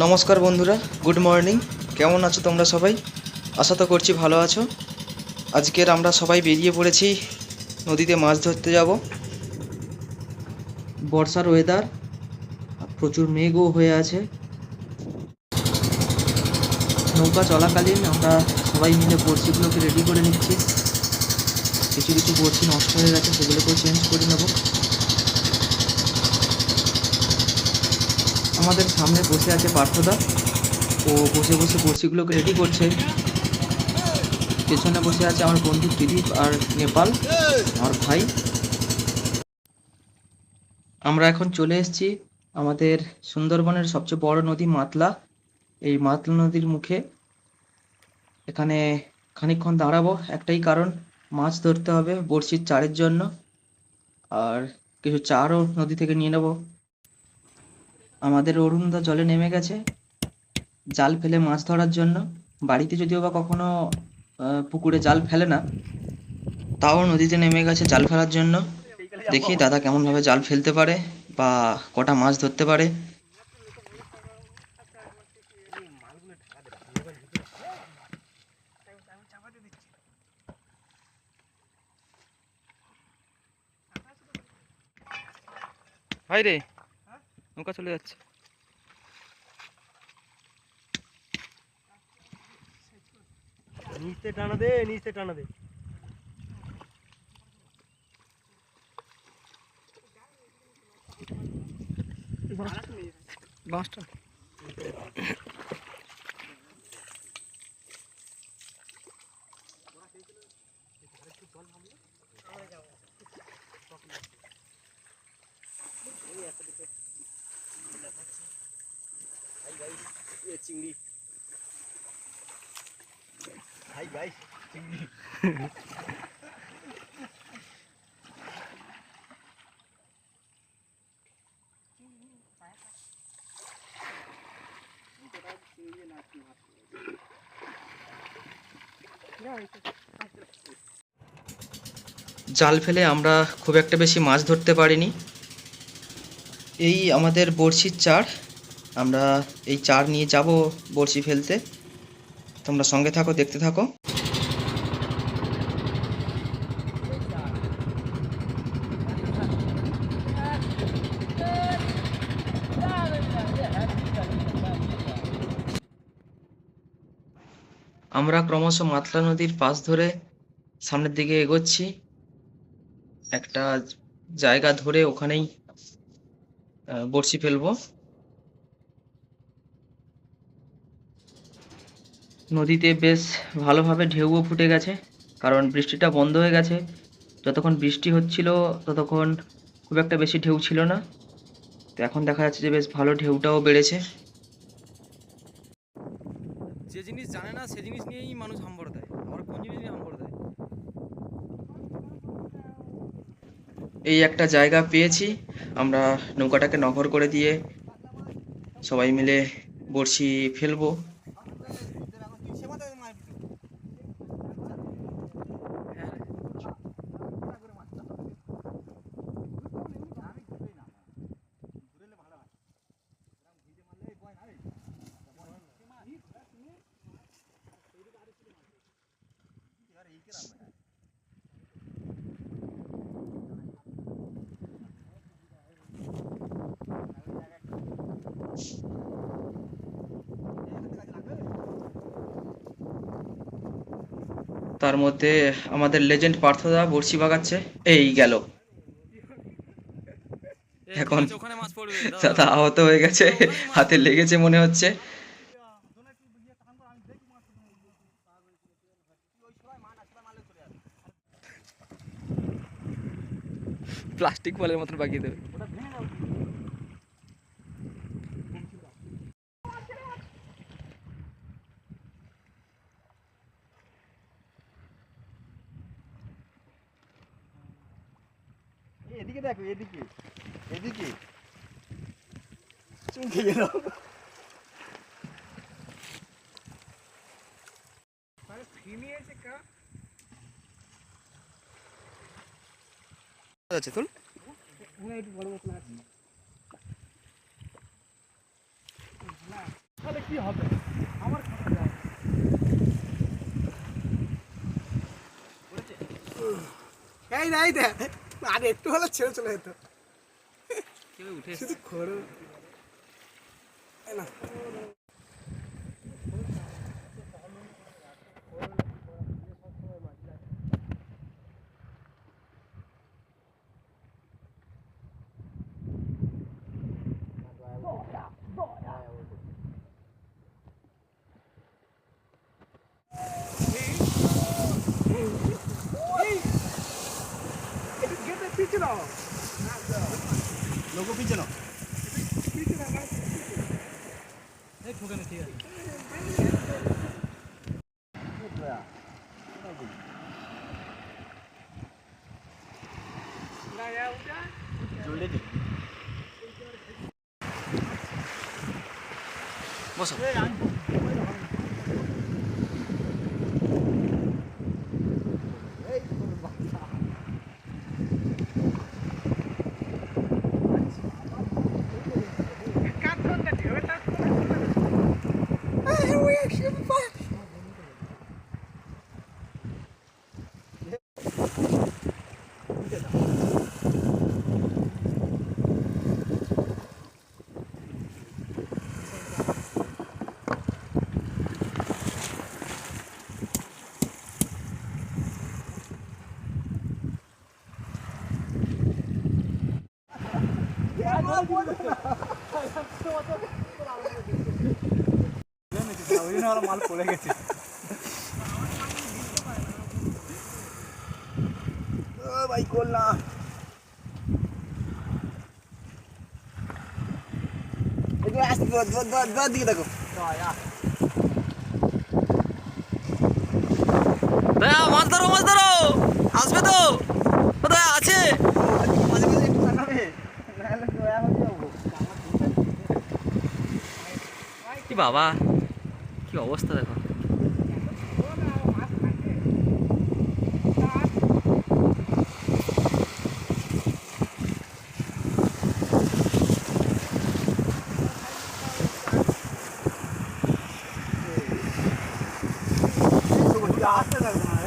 নমস্কার বন্ধুরা, good morning. কেমন আছো তোমরা সবাই? আশা তো করছি ভালো আছো। আজকের আমরা সবাই বেরিয়ে পড়েছি, নদীতে মাছ ধরতে যাব। বর্ষার ওয়েদার, প্রচুর মেঘও হয়ে আছে। নৌকা চলাকালীন আমরা সবাই মিলে বড়শিগুলোকে রেডি করে নিচ্ছি। কিছু কিছু বড়শি নষ্ট হয়ে গেছে, সেগুলোকেও চেঞ্জ করে নেব। আমাদের সামনে বসে আছে পার্থদা, ও বসে বসে বড়শিগুলোকে রেডি করছে। পেছনে বসে আছে আমার বন্ধু ত্রিদীপ আর নেপাল, আমার ভাই। আমরা এখন চলে এসেছি আমাদের সুন্দরবনের সবচেয়ে বড় নদী মাতলা। এই মাতলা নদীর মুখে। এখানে খানিকক্ষণ দাঁড়াবো, একটাই কারণ, মাছ ধরতে হবে বড়শির চারের জন্য। আর কিছু চারও নদী থেকে নিয়ে নেব। আমাদের অরুণদা জলে নেমে গেছে জাল ফেলে মাছ ধরার জন্য। বাড়িতে যদিও বা কখনো পুকুরে জাল ফেলে না, তাও নদীতে নেমে গেছে জাল ফেলার জন্য। দেখি দাদা কেমনভাবে জাল ফেলতে পারে বা কটা মাছ ধরতে পারে। ভাই রে, নৌকা চলে যাচ্ছে। নিচে টানা দে, নিচে টানা দে। বাঁশটা চিংড়ি, হাই গাইস, চিংড়ি। জাল ফেলে আমরা খুব একটা বেশি মাছ ধরতে পারিনি। এই আমাদের বড়শির চার, আমরা এই চার নিয়ে যাব বড়শি ফেলতে। তোমরা সঙ্গে থাকো, দেখতে থাকো। আমরা ক্রমশ মাতলা নদীর পাশ ধরে সামনের দিকে এগোচ্ছি। একটা জায়গা ধরে ওখানেই বড়শি ফেলবো। নদীতে বেশ ভালোভাবে ঢেউও ফুটে গেছে, কারণ বৃষ্টিটা বন্ধ হয়ে গেছে। যতক্ষণ বৃষ্টি হচ্ছিল ততক্ষণ খুব একটা বেশি ঢেউ ছিল না, তো এখন দেখা যাচ্ছে যে বেশ ভালো ঢেউটাও বেড়েছে। যে জিনিস জানে না সে জিনিস নিয়েই মানুষ হাম্বর দেয়, আবার কোন জিনিস নিয়ে হাম্বর দেয়। এই একটা জায়গা পেয়েছি, আমরা নৌকাটাকে নকর করে দিয়ে সবাই মিলে বড়শি ফেলবো। তার মধ্যে আমাদের লেজেন্ড পার্থদা বড়শি বাগাচ্ছে। এই গেল, এ ঠিক এখন আছে, ওখানে মাছ পড়বে দাদা। দাদা আহত হয়ে গেছে, ওখানেই মাছ হাতে পড়বে। লেগেছে মনে হচ্ছে। প্লাস্টিক বলের মতন বাগিয়ে দেবে। এদিকে দেখো, এদিকে, এদিকে চুমকে গেল। আছে তুল। তাহলে কি হবে আমার খাতা যায় এই নাই দে আর একটু হলে ছেড়ে চলে যেত কেউ উঠে শুধু খড়ো না গেটে পিছু দাও লোক পিছনে পিছু দাও এই ঠোকানে ঠিক আছে না উঠা জলদি দে বসো কাট ধরতে দিও এটা আরে ওই একশন পাস মাল পড়ে গেছে ও ভাই কল না এদিকে আসতে দর দিকে দেখো দয়া মাছ ধরো আসবে তো কোথায় আছে মাঝে মাঝে একটু তাকাবে নাহলে দয়া হয়ে যাবো কি বাবা কি অবস্থা দেখো আসতে থাকবে না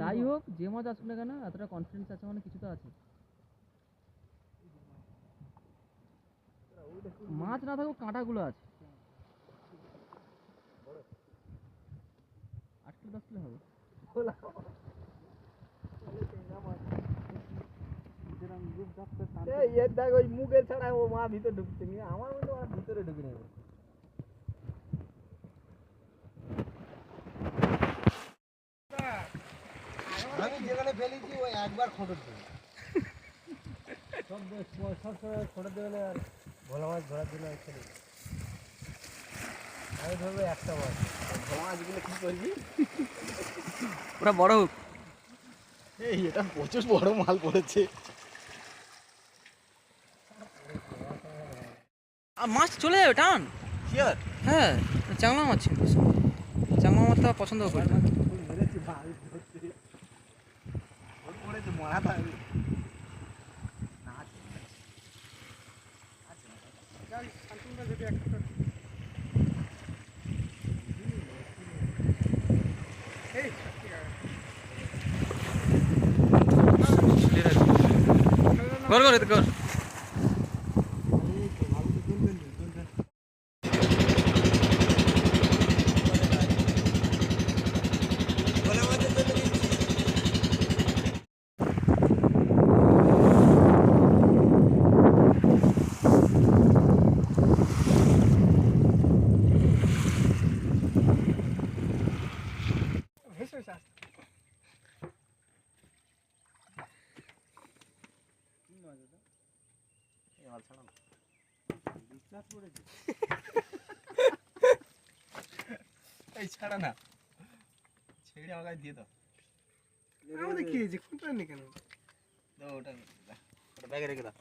যাই হোক যে মাছ আসুক না কেন এতটা কনফিডেন্স আছে মানে কিছু তো আছে মাছ না থাকুক কাঁটাগুলো আছে 8 কিলো 10 কিলো হবে দেখ ওই মুখে ছাড়া ও মা ভিতরে ঢুকছে নি আমার মধ্যে ওরা ভিতরে ঢুকে নেবে আমি যেখানে ফেলেছি ওই একবার খোঁটর দেবে সব সময় খোঁটর দেবে আর ভোলা মাছ ধরার জন্য ফেলি আমি ধরবো একটা মাছ ভোলা মাছগুলো কি করবি ওরা বড় হোক এই এটা প্রচুর বড় মাল পড়েছে মাছ চলে যাবে টান শিওর হ্যাঁ চাংলা মাছ ছিল চাংলা মাছটা পছন্দ করি মেরেছি ভাই ধরতে ওর পড়েছে মরা থাকবে কর কর ভেসে আসে এই মাল ছাড়া না বিশ্বাস করেছি ছাড়া না ছেড়ে আমার কাছে দিয়ে দাও আমাদের কি হয়েছে কোনটা নেই কেন দাও ওটা ব্যাগে রেখে দাও